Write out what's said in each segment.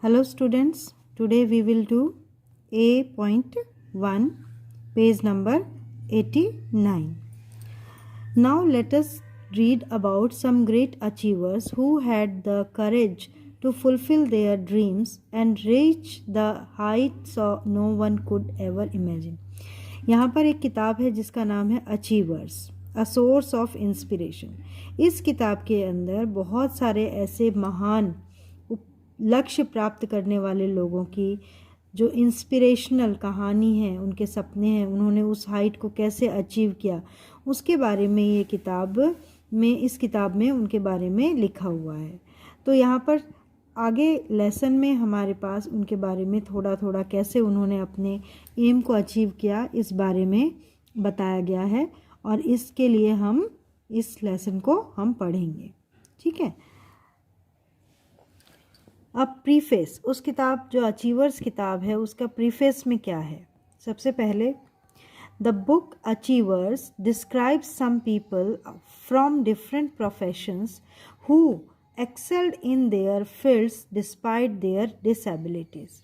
Hello students, today we will do A.1 page number 89. Now let us read about some great achievers who had the courage to fulfill their dreams and reach the heights no one could ever imagine. यहाँ पर एक किताब है जिसका नाम है achievers, a source of inspiration. इस किताब के अंदर बहुत सारे ऐसे महान लक्ष्य प्राप्त करने वाले लोगों की जो इंस्पिरेशनल कहानी है, उनके सपने हैं, उन्होंने उस हाइट को कैसे अचीव किया, उसके बारे में इस किताब में उनके बारे में लिखा हुआ है। तो यहाँ पर आगे लेसन में हमारे पास उनके बारे में थोड़ा थोड़ा कैसे उन्होंने अपने एम को अचीव किया इस बारे में बताया गया है, और इसके लिए हम इस लेसन को हम पढ़ेंगे। ठीक है। अब प्रीफेस, उस किताब जो अचीवर्स किताब है उसका प्रीफेस में क्या है। सबसे पहले the book achievers describes some people from different professions who excelled in their fields despite their disabilities.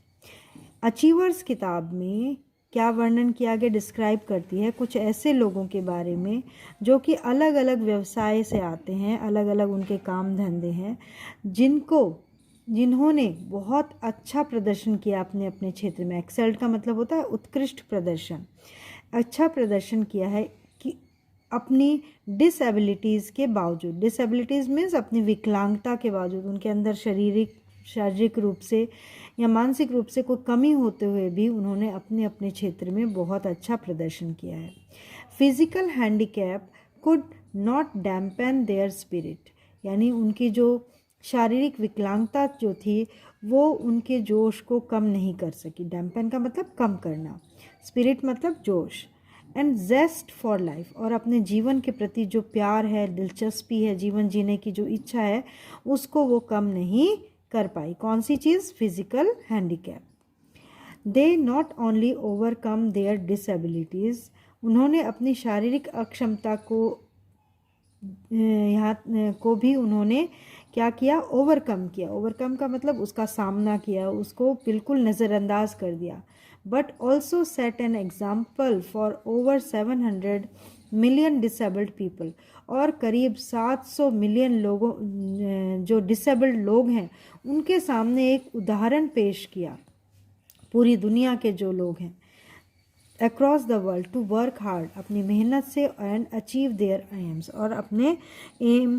Achievers किताब में क्या वर्णन किया गया, डिस्क्राइब करती है कुछ ऐसे लोगों के बारे में जो कि अलग अलग व्यवसाय से आते हैं, अलग अलग उनके काम धंधे हैं, जिन्होंने बहुत अच्छा प्रदर्शन किया अपने अपने क्षेत्र में। एक्सेल्ड का मतलब होता है उत्कृष्ट प्रदर्शन, अच्छा प्रदर्शन किया है कि अपनी डिसेबिलिटीज़ के बावजूद, डिसेबिलिटीज़ मीन्स अपनी विकलांगता के बावजूद, उनके अंदर शारीरिक रूप से या मानसिक रूप से कोई कमी होते हुए भी उन्होंने अपने अपने क्षेत्र में बहुत अच्छा प्रदर्शन किया है। Physical handicap could not dampen their spirit, यानी उनकी जो शारीरिक विकलांगता जो थी वो उनके जोश को कम नहीं कर सकी। डैम्पन का मतलब कम करना, स्पिरिट मतलब जोश। एंड जेस्ट फॉर लाइफ, और अपने जीवन के प्रति जो प्यार है, दिलचस्पी है, जीवन जीने की जो इच्छा है, उसको वो कम नहीं कर पाई। कौन सी चीज़? Physical handicap. They not only overcome their disabilities, उन्होंने अपनी शारीरिक अक्षमता को भी उन्होंने क्या किया? ओवरकम किया। ओवरकम का मतलब उसका सामना किया, उसको बिल्कुल नज़रअंदाज कर दिया। But also set an example for over 700 million disabled people, और करीब 700 मिलियन लोगों जो डिसेबल्ड लोग हैं उनके सामने एक उदाहरण पेश किया, पूरी दुनिया के जो लोग हैं, across the world to work hard, अपनी मेहनत से, एंड अचीव देयर एम्स, और अपने एम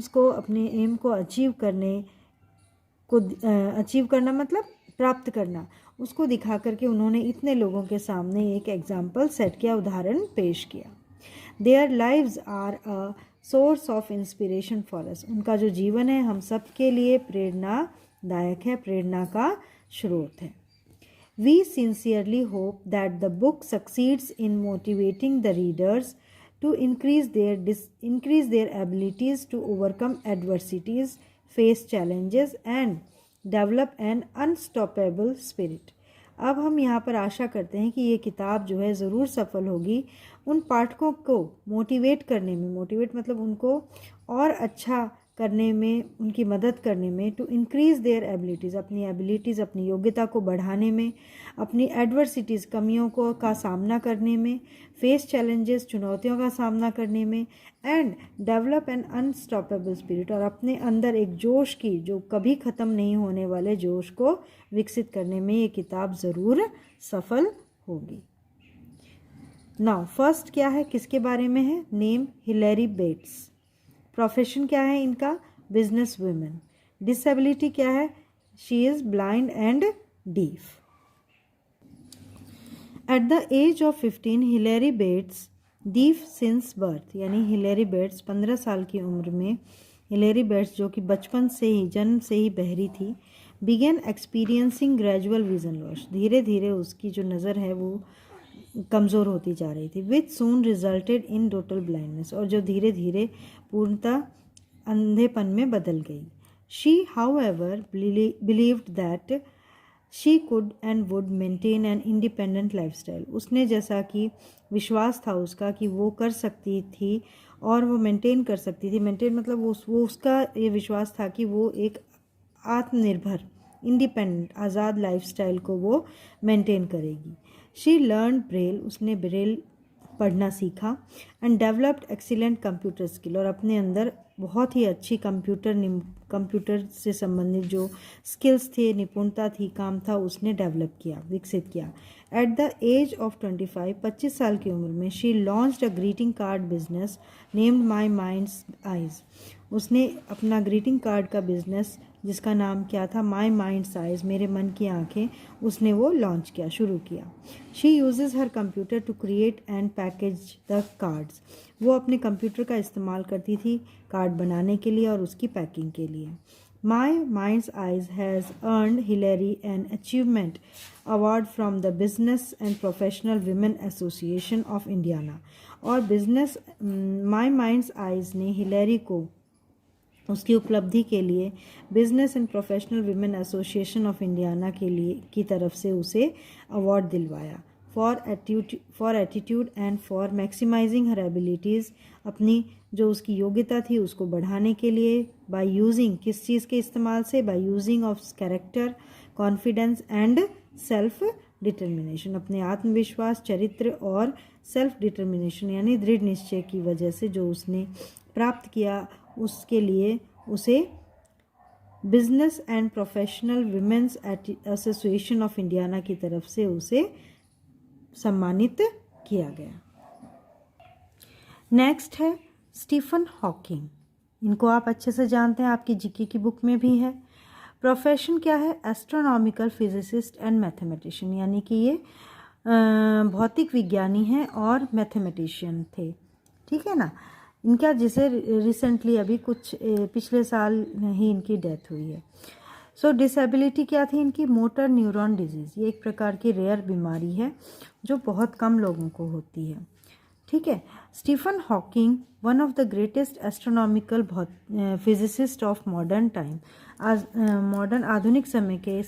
को अचीव करना मतलब प्राप्त करना, उसको दिखा करके उन्होंने इतने लोगों के सामने एक एग्जाम्पल सेट किया, उदाहरण पेश किया। Their lives are a source of inspiration for us, उनका जो जीवन है हम सब के लिए प्रेरणादायक है, प्रेरणा का स्रोत है। We sincerely hope that the book succeeds in motivating the readers to increase their abilities to overcome adversities, face challenges and develop an unstoppable spirit. अब हम यहाँ पर आशा करते हैं कि ये किताब जो है ज़रूर सफल होगी उन पाठकों को मोटिवेट करने में, मोटिवेट मतलब उनको और अच्छा करने में, उनकी मदद करने में, टू इंक्रीज़ देयर एबिलिटीज़, अपनी एबिलिटीज़, अपनी योग्यता को बढ़ाने में, अपनी एडवर्सिटीज़, कमियों का सामना करने में, फेस चैलेंजेस, चुनौतियों का सामना करने में, and develop an unstoppable spirit, और अपने अंदर एक जोश की, जो कभी ख़त्म नहीं होने वाले जोश को विकसित करने में ये किताब ज़रूर सफल होगी। नाउ फर्स्ट क्या है, किसके बारे में है? Name Hillary bets. प्रोफेशन क्या है इनका? Business women. डिसेबिलिटी क्या है? She is blind and deaf. At the age of 15 Hillary Bates deaf since birth, यानी हिलेरी बेट्स 15 साल की उम्र में, हिलेरी बेट्स जो कि बचपन से ही, जन्म से ही बहरी थी, began experiencing gradual vision loss, धीरे धीरे उसकी जो नज़र है वो कमज़ोर होती जा रही थी, विच सून रिजल्टेड इन टोटल ब्लाइंडनेस, और जो धीरे धीरे पूर्णतः अंधेपन में बदल गई। She however believed that she could and would maintain an independent lifestyle, उसने जैसा कि विश्वास था उसका कि वो कर सकती थी और वो मेंटेन कर सकती थी। मेंटेन मतलब वो उसका ये विश्वास था कि वो एक आत्मनिर्भर इंडिपेंडेंट आज़ाद लाइफस्टाइल को वो मेंटेन करेगी। शी लर्न ब्रेल, उसने ब्रेल पढ़ना सीखा, and developed excellent computer skill, और अपने अंदर बहुत ही अच्छी कंप्यूटर से संबंधित जो स्किल्स थे, निपुणता थी, काम था, उसने डेवलप किया, विकसित किया। एट द एज ऑफ 25 साल की उम्र में she launched a greeting card business named my mind's eyes. उसने अपना ग्रीटिंग कार्ड का बिजनेस जिसका नाम क्या था, माई माइंड्स आइज, मेरे मन की आंखें, उसने वो लॉन्च किया, शुरू किया। She uses her computer to create and package the cards. वो अपने कंप्यूटर का इस्तेमाल करती थी कार्ड बनाने के लिए और उसकी पैकिंग के लिए। My mind's eyes has earned Hillary an achievement award from the business and professional women association of Indiana. और बिजनेस माई माइंड्स आइज ने हिलेरी को उसकी उपलब्धि के लिए business and professional women association of Indiana के लिए की तरफ से उसे अवार्ड दिलवाया for attitude and for maximising her abilities. अपनी जो उसकी योग्यता थी उसको बढ़ाने के लिए, बाय यूजिंग, किस चीज़ के इस्तेमाल से, by using of character, confidence and self determination, अपने आत्मविश्वास, चरित्र और सेल्फ डिटर्मिनेशन यानी दृढ़ निश्चय की वजह से जो उसने प्राप्त किया, उसके लिए उसे business and professional women's association of Indiana की तरफ से उसे सम्मानित किया गया। नेक्स्ट है स्टीफन हॉकिंग। इनको आप अच्छे से जानते हैं, आपकी जीके की बुक में भी है। प्रोफेशन क्या है? एस्ट्रोनॉमिकल फिजिसिस्ट एंड मैथमेटिशियन, यानी कि ये भौतिक विज्ञानी हैं और मैथमेटिशियन थे, ठीक है ना। इनका जिसे रिसेंटली अभी कुछ पिछले साल ही इनकी डेथ हुई है। सो डिसेबिलिटी क्या थी इनकी? Motor neuron disease. ये एक प्रकार की रेयर बीमारी है जो बहुत कम लोगों को होती है, ठीक है। Stephen Hawking one of the greatest astronomical physicist of modern time. आज मॉडर्न आधुनिक समय के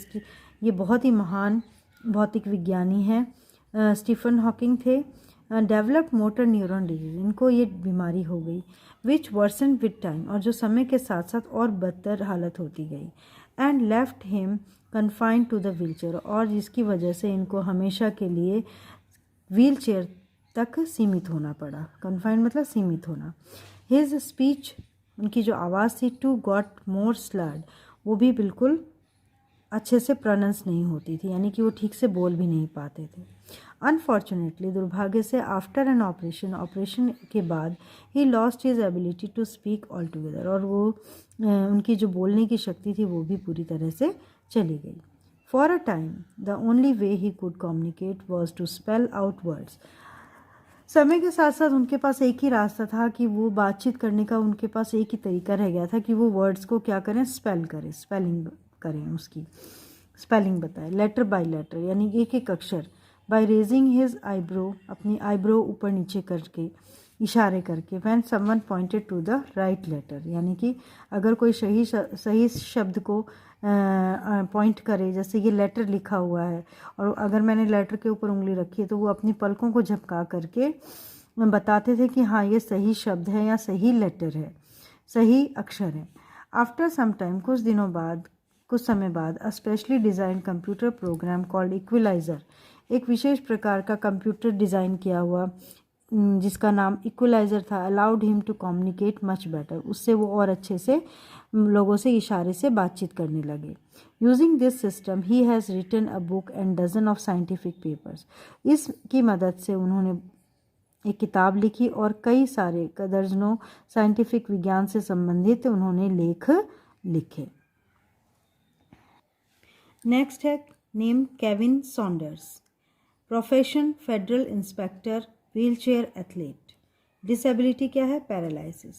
ये बहुत ही महान भौतिक विज्ञानी हैं, स्टीफन हॉकिंग थे। डेवलप्ड मोटर न्यूरॉन डिजीज, इनको ये बीमारी हो गई, विच वर्सन विद टाइम, और जो समय के साथ साथ और बदतर हालत होती गई। And left him confined to the wheel chair, और जिसकी वजह से इनको हमेशा के लिए व्हील चेयर तक सीमित होना पड़ा। कन्फाइंड मतलब सीमित होना। हिज स्पीच, उनकी जो आवाज़ थी, टू गॉट मोर स्लर्ड, वो भी बिल्कुल अच्छे से प्रोनाउंस नहीं होती थी, यानी कि वो ठीक से बोल भी नहीं पाते थे। अनफॉर्चुनेटली, दुर्भाग्य से, आफ्टर एन ऑपरेशन के बाद ही lost his ability to speak all together, और वो उनकी जो बोलने की शक्ति थी वो भी पूरी तरह से चली गई। For a time the only way he could communicate was to spell out words. समय के साथ साथ उनके पास एक ही रास्ता था कि वो बातचीत करने का, उनके पास एक ही तरीका रह गया था कि वो वर्ड्स को क्या करें, स्पेलिंग करें, उसकी स्पेलिंग बताएं, लेटर बाय लेटर, यानी एक एक अक्षर। बाय रेजिंग हिज आईब्रो, अपनी आईब्रो ऊपर नीचे करके, इशारे करके। When someone pointed to the right letter, यानी कि अगर कोई सही शब्द को पॉइंट करे, जैसे ये लेटर लिखा हुआ है और अगर मैंने लेटर के ऊपर उंगली रखी है तो वो अपनी पलकों को झपका करके बताते थे कि हाँ ये सही शब्द है या सही लेटर है, सही अक्षर है। आफ्टर सम टाइम, कुछ समय बाद, a specially design computer program called Equalizer, एक विशेष प्रकार का कंप्यूटर डिज़ाइन किया हुआ जिसका नाम इक्वलाइज़र था, allowed him to communicate much better, उससे वो और अच्छे से लोगों से इशारे से बातचीत करने लगे। Using this system he has written a book and dozen of scientific papers, इसकी मदद से उन्होंने एक किताब लिखी और कई सारे दर्जनों साइंटिफिक विज्ञान से संबंधित उन्होंने लेख लिखे। नेक्स्ट है name Kevin Saunders. Profession federal inspector, wheelchair athlete. Disability क्या है? Paralysis.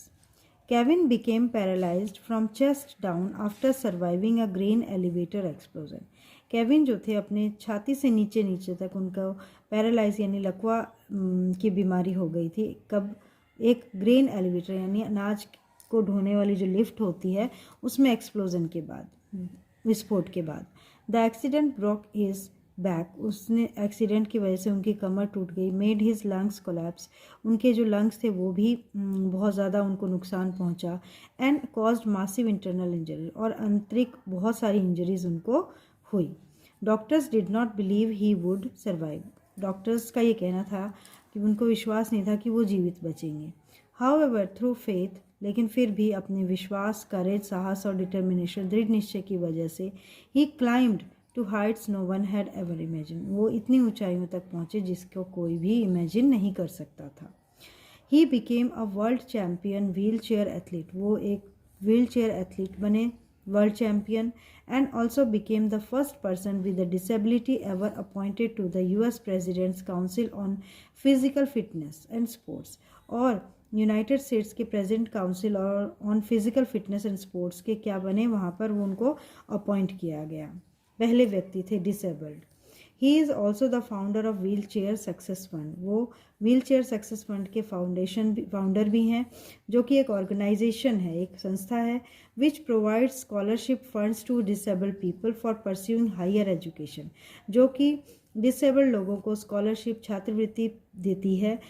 Kevin became paralysed from chest down after surviving a grain elevator explosion. Kevin जो थे अपने छाती से नीचे तक उनका पैरालाइज यानी लकवा की बीमारी हो गई थी। कब? एक ग्रेन एलिवेटर यानी अनाज को ढोने वाली जो लिफ्ट होती है उसमें एक्सप्लोजन के बाद, विस्फोट के बाद। The accident broke his back, उसने एक्सीडेंट की वजह से उनकी कमर टूट गई। मेड हिज लंग्स कोलैप्स, उनके जो लंग्स थे वो भी बहुत ज़्यादा उनको नुकसान पहुंचा। And caused massive internal injury, और आंतरिक बहुत सारी इंजरीज उनको हुई। Doctors did not believe he would survive, doctors का ये कहना था कि उनको विश्वास नहीं था कि वो जीवित बचेंगे। हाउएवर थ्रू फेथ, लेकिन फिर भी अपने विश्वास, करेज, साहस और डिटर्मिनेशन, दृढ़ निश्चय की वजह से ही climbed to heights no one had ever imagine, वो इतनी ऊंचाइयों तक पहुंचे जिसको कोई भी इमेजिन नहीं कर सकता था। He became a world champion wheel chair athlete, वो एक व्हील चेयर एथलीट बने, world champion. And also became the first person with a disability ever appointed to the US president's council on physical fitness and sports, और United States के president council और on physical fitness and sports के क्या बने, वहाँ पर वो उनको अपॉइंट किया गया, पहले व्यक्ति थे disabled. He is also the founder of wheel chair success fund, वो व्हील चेयर सक्सेस फंड के फाउंडर भी हैं, जो कि एक ऑर्गेनाइजेशन है, एक संस्था है, which provides scholarship funds to disabled people for pursuing higher education, जो कि डिसेबल्ड लोगों को स्कॉलरशिप, छात्रवृत्ति देती है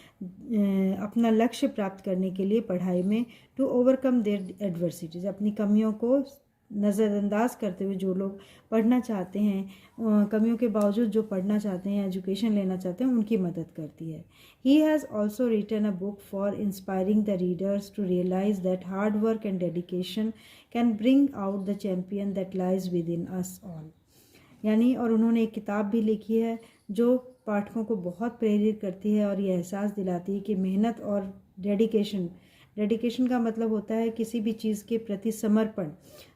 अपना लक्ष्य प्राप्त करने के लिए पढ़ाई में, टू ओवरकम देयर एडवर्सिटीज़, अपनी कमियों को नज़रअंदाज करते हुए जो लोग पढ़ना चाहते हैं, कमियों के बावजूद जो पढ़ना चाहते हैं, एजुकेशन लेना चाहते हैं, उनकी मदद करती है। He has also written a book for inspiring the readers to realise that hard work and dedication can bring out the champion that lies within us all, यानी और उन्होंने एक किताब भी लिखी है जो पाठकों को बहुत प्रेरित करती है और ये एहसास दिलाती है कि मेहनत और डेडिकेशन का मतलब होता है किसी भी चीज़ के प्रति समर्पण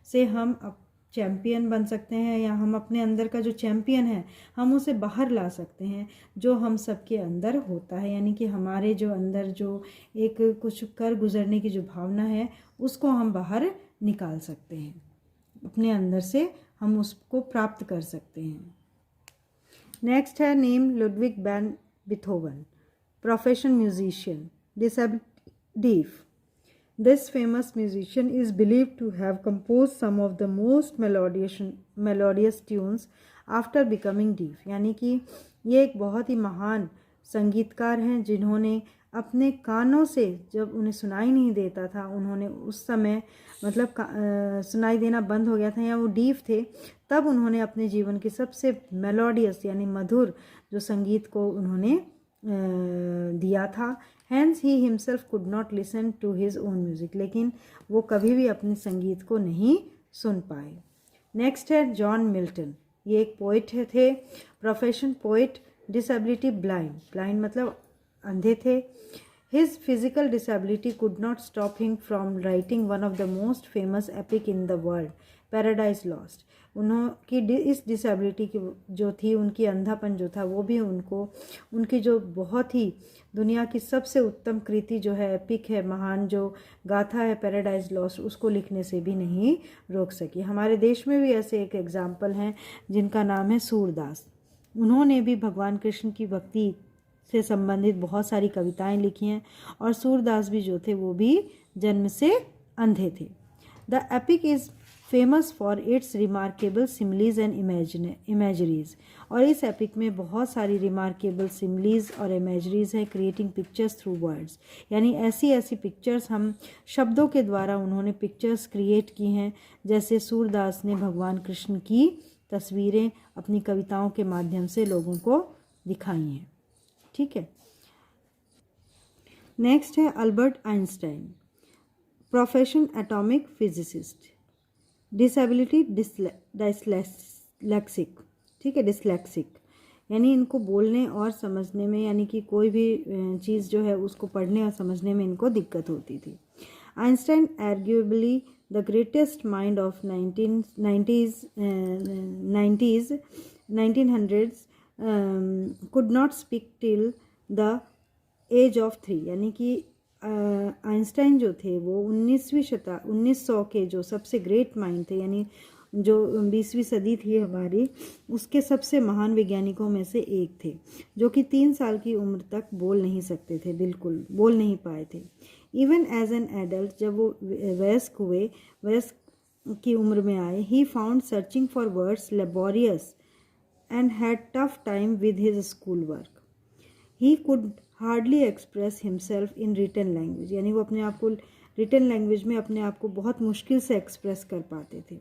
से हम अब चैम्पियन बन सकते हैं, या हम अपने अंदर का जो चैम्पियन है हम उसे बाहर ला सकते हैं, जो हम सबके अंदर होता है, यानी कि हमारे जो अंदर जो एक कुछ कर गुजरने की जो भावना है उसको हम बाहर निकाल सकते हैं, अपने अंदर से हम उसको प्राप्त कर सकते हैं। नेक्स्ट है name Ludwig van Beethoven, profession musician, disabled deaf. This famous musician is believed to have composed some of the most melodious tunes after becoming deaf, यानी कि ये एक बहुत ही महान संगीतकार हैं जिन्होंने अपने कानों से, जब उन्हें सुनाई नहीं देता था, उन्होंने उस समय मतलब सुनाई देना बंद हो गया था या वो डीफ थे, तब उन्होंने अपने जीवन की सबसे मेलोडियस यानी मधुर जो संगीत को उन्होंने दिया था। Hence he himself could not listen to his own music, लेकिन वो कभी भी अपने संगीत को नहीं सुन पाए। नेक्स्ट है जॉन मिल्टन, ये एक पोइट थे, प्रोफेशन पोइट, डिसेबिलिटी ब्लाइंड मतलब अंधे थे। His physical disability could not stop him from writing one of the most famous epic in the world, paradise lost. उन्होंने इस डिसेबिलिटी की जो थी, उनकी अंधापन जो था, वो भी उनको उनकी जो बहुत ही दुनिया की सबसे उत्तम कृति जो है, एपिक है, महान जो गाथा है पैराडाइज लॉस्ट, उसको लिखने से भी नहीं रोक सकी। हमारे देश में भी ऐसे एक एग्जाम्पल हैं जिनका नाम है सूरदास। उन्होंने भी भगवान कृष्ण की भक्ति से संबंधित बहुत सारी कविताएं लिखी हैं, और सूरदास भी जो थे वो भी जन्म से अंधे थे। The epic is famous for its remarkable similes and imageries, और इस एपिक में बहुत सारी रिमार्केबल सिमलीज और इमेजरीज हैं, क्रिएटिंग पिक्चर्स थ्रू वर्ड्स, यानी ऐसी ऐसी पिक्चर्स हम शब्दों के द्वारा उन्होंने पिक्चर्स क्रिएट की हैं, जैसे सूरदास ने भगवान कृष्ण की तस्वीरें अपनी कविताओं के माध्यम से लोगों को दिखाई हैं। ठीक है, नेक्स्ट है Albert Einstein, profession atomic physicist, disability dyslexic. ठीक है, डिसलेक्सिक यानी इनको बोलने और समझने में, यानी कि कोई भी चीज़ जो है उसको पढ़ने और समझने में इनको दिक्कत होती थी। Einstein arguably the greatest mind of 1900s could not speak till the age of 3, यानी कि आइंस्टाइन जो थे वो 1900 के जो सबसे ग्रेट माइंड थे, यानी जो 20वीं सदी थी हमारी, उसके सबसे महान वैज्ञानिकों में से एक थे, जो कि 3 साल की उम्र तक बोल नहीं सकते थे, बिल्कुल बोल नहीं पाए थे। इवन एज एन एडल्ट, जब वो वयस्क हुए, वयस्क की उम्र में आए, he found searching for words laborious and had tough time with his schoolwork. He could hardly express himself in written language, यानी वो अपने आप को रिटन लैंग्वेज में अपने आप को बहुत मुश्किल से एक्सप्रेस कर पाते थे.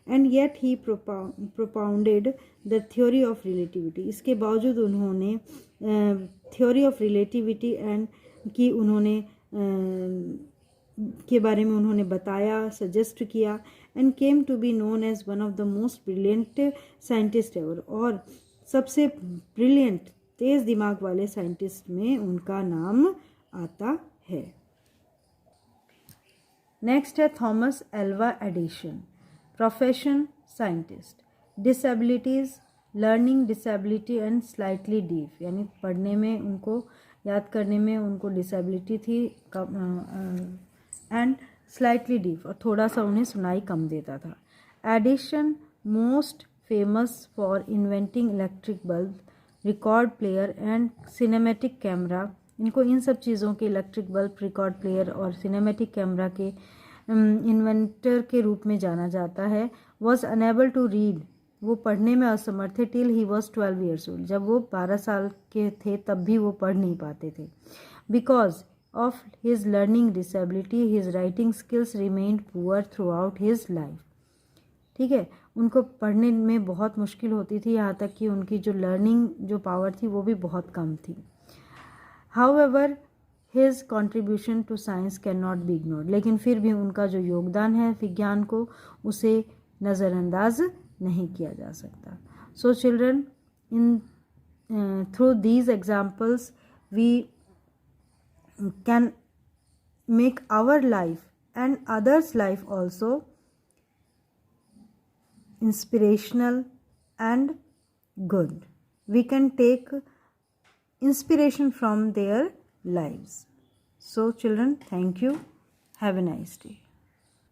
And yet he propounded the theory of relativity. इसके बावजूद उन्होंने थ्योरी ऑफ रिलेटिविटी एंड की उन्होंने के बारे में उन्होंने बताया, सजेस्ट किया. And came to be known as one of the most brilliant scientist ever. और सबसे ब्रिलियंट तेज़ दिमाग वाले साइंटिस्ट में उनका नाम आता है. नेक्स्ट है Thomas Alva Edison. Profession scientist. Disabilities learning disability and slightly deaf, यानी पढ़ने में उनको याद करने में उनको डिसेबिलिटी थी एंड स्लाइटली डीफ, और थोड़ा सा उन्हें सुनाई कम देता था. Edison most famous for inventing electric bulb, record player and cinematic camera. इनको इन सब चीज़ों के इलेक्ट्रिक बल्ब, रिकॉर्ड प्लेयर और सिनेमैटिक कैमरा के इन्वेंटर के रूप में जाना जाता है. वॉज अनेबल टू रीड, वो पढ़ने में असमर्थ थे. Till he was 12 years old, जब वो 12 साल के थे तब भी वो पढ़ नहीं पाते थे. Because of his learning disability his writing skills remained poor through out his life. ठीक है, उनको पढ़ने में बहुत मुश्किल होती थी, यहाँ तक कि उनकी जो लर्निंग जो पावर थी वो भी बहुत कम थी. However his contribution to science can not be ignored, लेकिन फिर भी उनका जो योगदान है विज्ञान को उसे नज़रअंदाज नहीं किया जा सकता. So children, in through these examples we can make our life and others life also inspirational and good. We can take inspiration from their lives. So children, thank you. Have a nice day.